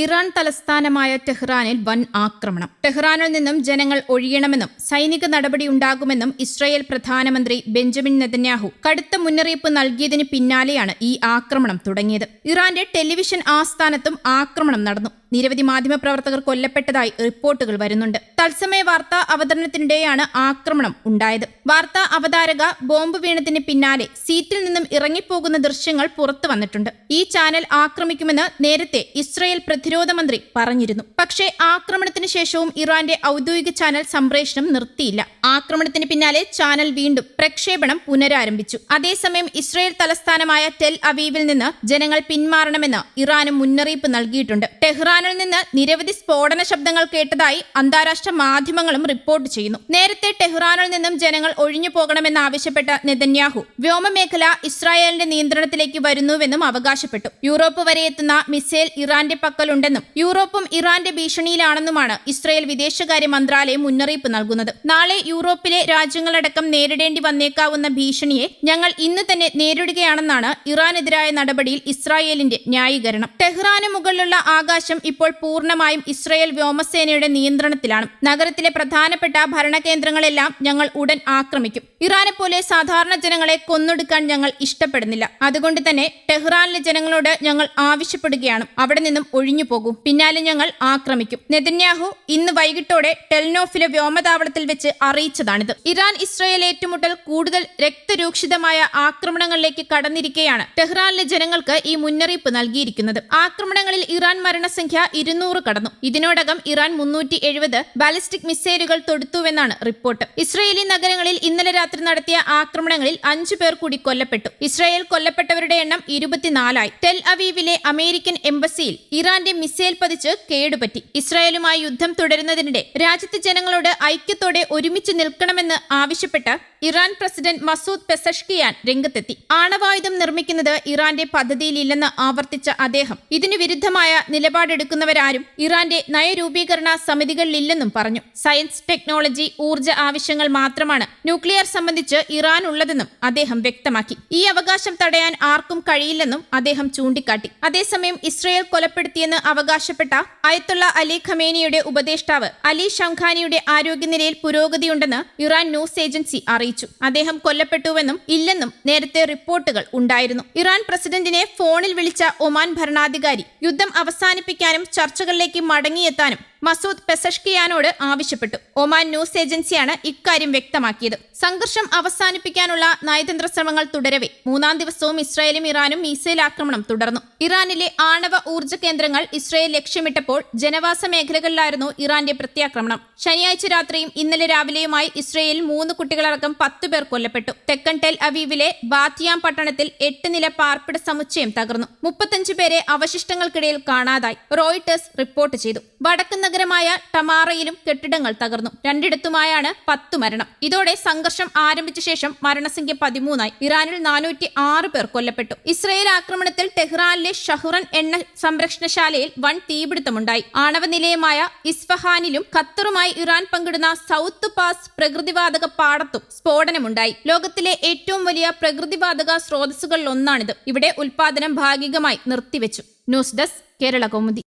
Iran തലസ്ഥാനമായ ടെഹ്റാനിൽ വൻ ആക്രമണം. ടെഹ്റാനിൽ നിന്നും ജനങ്ങൾ ഒഴിയണമെന്നും സൈനിക നടപടിയുണ്ടാകുമെന്നും ഇസ്രായേൽ പ്രധാനമന്ത്രി ബെഞ്ചമിൻ നെതന്യാഹു കടുത്ത മുന്നറിയിപ്പ് നൽകിയതിന് പിന്നാലെയാണ് ഈ ആക്രമണം തുടങ്ങിയത്. ഇറാന്റെ ടെലിവിഷൻ ആസ്ഥാനത്തും ആക്രമണം നടന്നു. നിരവധി മാധ്യമപ്രവർത്തകർ കൊല്ലപ്പെട്ടതായി റിപ്പോർട്ടുകൾ വരുന്നുണ്ട്. തത്സമയ വാർത്താ അവതരണത്തിനിടെയാണ് ആക്രമണം ഉണ്ടായത്. വാർത്താ അവതാരക ബോംബ് വീണതിന് പിന്നാലെ സീറ്റിൽ നിന്നും ഇറങ്ങിപ്പോകുന്ന ദൃശ്യങ്ങൾ പുറത്തു വന്നിട്ടുണ്ട്. ഈ ചാനൽ ആക്രമിക്കുമെന്ന് നേരത്തെ ഇസ്രായേൽ പ്രതിരോധ മന്ത്രി പറഞ്ഞിരുന്നു. പക്ഷേ ആക്രമണത്തിന് ശേഷവും ഇറാന്റെ ഔദ്യോഗിക ചാനൽ സംപ്രേഷണം നിർത്തിയില്ല. ആക്രമണത്തിന് പിന്നാലെ ചാനൽ വീണ്ടും പ്രക്ഷേപണം പുനരാരംഭിച്ചു. അതേസമയം ഇസ്രായേൽ തലസ്ഥാനമായ ടെൽ അവീവിൽ നിന്ന് ജനങ്ങൾ പിന്മാറണമെന്ന് ഇറാനും മുന്നറിയിപ്പ് നൽകിയിട്ടുണ്ട്. ടെഹ്റാനിൽ നിന്ന് നിരവധി സ്ഫോടന ശബ്ദങ്ങൾ കേട്ടതായി അന്താരാഷ്ട്ര മാധ്യമങ്ങളും റിപ്പോർട്ട് ചെയ്യുന്നു. നേരത്തെ ടെഹ്റാനിൽ നിന്നും ജനങ്ങൾ ഒഴിഞ്ഞു പോകണമെന്നാവശ്യപ്പെട്ട നെതന്യാഹു വ്യോമമേഖല ഇസ്രായേലിന്റെ നിയന്ത്രണത്തിലേക്ക് വരുന്നുവെന്നും അവകാശപ്പെട്ടു. യൂറോപ്പ് വരെ എത്തുന്ന മിസൈൽ ഇറാന്റെ പക്കലുണ്ടെന്നും യൂറോപ്പും ഇറാന്റെ ഭീഷണിയിലാണെന്നുമാണ് ഇസ്രായേൽ വിദേശകാര്യ മന്ത്രാലയം മുന്നറിയിപ്പ് നൽകുന്നത്. നാളെ യൂറോപ്പിലെ രാജ്യങ്ങളടക്കം നേരിടേണ്ടി വന്നേക്കാവുന്ന ഭീഷണിയെ ഞങ്ങൾ ഇന്ന് തന്നെ നേരിടുകയാണെന്നാണ് ഇറാനെതിരായ നടപടിയിൽ ഇസ്രായേലിന്റെ ന്യായീകരണം. ടെഹ്റാന് മുകളിലുള്ള ആകാശം ഇപ്പോൾ പൂർണ്ണമായും ഇസ്രായേൽ വ്യോമസേനയുടെ നിയന്ത്രണത്തിലാണ്. നഗരത്തിലെ പ്രധാനപ്പെട്ട ഭരണകേന്ദ്രങ്ങളെല്ലാം ഞങ്ങൾ ഉടൻ ആക്രമിക്കും. ഇറാനെ പോലെ സാധാരണ ജനങ്ങളെ കൊന്നൊടുക്കാൻ ഞങ്ങൾ ഇഷ്ടപ്പെടുന്നില്ല. അതുകൊണ്ട് തന്നെ ടെഹ്റാനിലെ ജനങ്ങളോട് ഞങ്ങൾ ആവശ്യപ്പെടുകയാണ്, അവിടെ നിന്നും ഒഴിഞ്ഞു പോകൂ, പിന്നാലെ ഞങ്ങൾ ആക്രമിക്കും. നെതന്യാഹു ഇന്ന് വൈകിട്ടോടെ ടെൽനോഫിലെ വ്യോമതാവളത്തിൽ വെച്ച് അറിയിച്ചതാണിത്. ഇറാൻ ഇസ്രായേൽ ഏറ്റുമുട്ടൽ കൂടുതൽ രക്തരൂക്ഷിതമായ ആക്രമണങ്ങളിലേക്ക് കടന്നിരിക്കെയാണ് ടെഹ്റാനിലെ ജനങ്ങൾക്ക് ഈ മുന്നറിയിപ്പ് നൽകിയിരിക്കുന്നത്. ആക്രമണങ്ങളിൽ ഇറാൻ മരണസംഖ്യ 200 കടന്നു. ഇതിനോടകം ഇറാൻ 370 ബാലിസ്റ്റിക് മിസൈലുകൾ തൊടുത്തുവെന്നാണ് റിപ്പോർട്ട്. ഇസ്രായേലി നഗരങ്ങളിൽ ഇന്നലെ രാത്രി നടത്തിയ ആക്രമണങ്ങളിൽ 5 പേർ കൂടി കൊല്ലപ്പെട്ടു. ഇസ്രായേൽ കൊല്ലപ്പെട്ടവരുടെ എണ്ണം 24 ആയി. ടെൽ അവീവിലെ അമേരിക്കൻ എംബസിയിൽ ഇറാന്റെ മിസൈൽ പതിച്ച് കേടുപറ്റി. ഇസ്രായേലുമായി യുദ്ധം തുടരുന്നതിനിടെ രാജ്യത്തെ ജനങ്ങളോട് ഐക്യത്തോടെ ഒരുമിച്ച് നിൽക്കണമെന്ന് ആവശ്യപ്പെട്ട് ഇറാൻ പ്രസിഡന്റ് മസൂദ് പെസഷ്കിയാൻ രംഗത്തെത്തി. ആണവായുധം നിർമ്മിക്കുന്നത് ഇറാന്റെ പദ്ധതിയിലില്ലെന്ന് ആവർത്തിച്ച അദ്ദേഹം ഇതിനു വിരുദ്ധമായ നിലപാടെടുക്കുന്നവരാരും ഇറാന്റെ നയരൂപീകരണ സമിതികളിലില്ലെന്നും പറഞ്ഞു. സയൻസ്, ടെക്നോളജി, ഊർജ്ജ ആവശ്യങ്ങൾ മാത്രമാണ് ന്യൂക്ലിയർ സംബന്ധിച്ച് ഇറാൻ ഉള്ളതെന്നും അദ്ദേഹം വ്യക്തമാക്കി. ഈ അവകാശം തടയാൻ ആർക്കും കഴിയില്ലെന്നും അദ്ദേഹം ചൂണ്ടിക്കാട്ടി. അതേസമയം ഇസ്രായേൽ കൊലപ്പെടുത്തിയെന്ന് അവകാശപ്പെട്ട അയത്തുള്ള അലി ഖമേനിയുടെ ഉപദേഷ്ടാവ് അലി ഷംഖാനിയുടെ ആരോഗ്യനിലയിൽ പുരോഗതിയുണ്ടെന്ന് ഇറാൻ ന്യൂസ് ഏജൻസി അറിയിച്ചു. അദ്ദേഹം കൊല്ലപ്പെട്ടുവെന്നും ഇല്ലെന്നും നേരത്തെ റിപ്പോർട്ടുകൾ ഉണ്ടായിരുന്നു. ഇറാൻ പ്രസിഡന്റിനെ ഫോണിൽ വിളിച്ച ഒമാൻ ഭരണാധികാരി യുദ്ധം അവസാനിപ്പിക്കാനും ചർച്ചകളിലേക്ക് മടങ്ങിയെത്താനും മസൂദ് പെസഷ്കിയാനോട് ആവശ്യപ്പെട്ടു. ഒമാൻ ന്യൂസ് ഏജൻസിയാണ് ഇക്കാര്യം വ്യക്തമാക്കിയത്. സംഘർഷം അവസാനിപ്പിക്കാനുള്ള നയതന്ത്ര ശ്രമങ്ങൾ തുടരവെ 3-ാം ദിവസവും ഇസ്രായേലും ഇറാനും മിസൈൽ ആക്രമണം തുടർന്നു. ഇറാനിലെ ആണവ ഊർജ്ജ കേന്ദ്രങ്ങൾ ഇസ്രായേൽ ലക്ഷ്യമിട്ടപ്പോൾ ജനവാസ മേഖലകളിലായിരുന്നു ഇറാന്റെ പ്രത്യാക്രമണം. ശനിയാഴ്ച രാത്രിയും ഇന്നലെ രാവിലെയുമായി ഇസ്രായേലിൽ 3 കുട്ടികളടക്കം 10 പേർ കൊല്ലപ്പെട്ടു. തെക്കൻ ടെൽ അവീവിലെ ബാത്തിയാം പട്ടണത്തിൽ 8 നില പാർപ്പിട സമുച്ചയം തകർന്നു. 35 പേരെ അവശിഷ്ടങ്ങൾക്കിടയിൽ കാണാതായി റോയിട്ടേഴ്സ് റിപ്പോർട്ട് ചെയ്തു. വടക്കൻ നഗരമായ ടമാറയിലും കെട്ടിടങ്ങൾ തകർന്നു. 2ഇടത്തുമായാണ് 10 മരണം. ഇതോടെ സംഘർഷം ആരംഭിച്ച ശേഷം മരണസംഖ്യ 13ആയി. ഇറാനിൽ 406 പേർ കൊല്ലപ്പെട്ടു. ഇസ്രായേൽ ആക്രമണത്തിൽ ടെഹ്റാനിലെ ഷഹ്റൻ എണ്ണ സംരക്ഷണശാലയിൽ വൻ തീപിടുത്തമുണ്ടായി. ആണവ നിലയമായ ഇസ്ഫഹാനിലും ഖത്തറുമായി ഇറാൻ പങ്കിടുന്ന സൗത്ത് പാസ് പ്രകൃതിവാതക പാടത്തും സ്ഫോടനമുണ്ടായി. ലോകത്തിലെ ഏറ്റവും വലിയ പ്രകൃതിവാതക സ്രോതസ്സുകളിലൊന്നാണിത്. ഇവിടെ ഉൽപാദനം ഭാഗികമായി നിർത്തിവെച്ചു. News desk Kerala Kaumudi.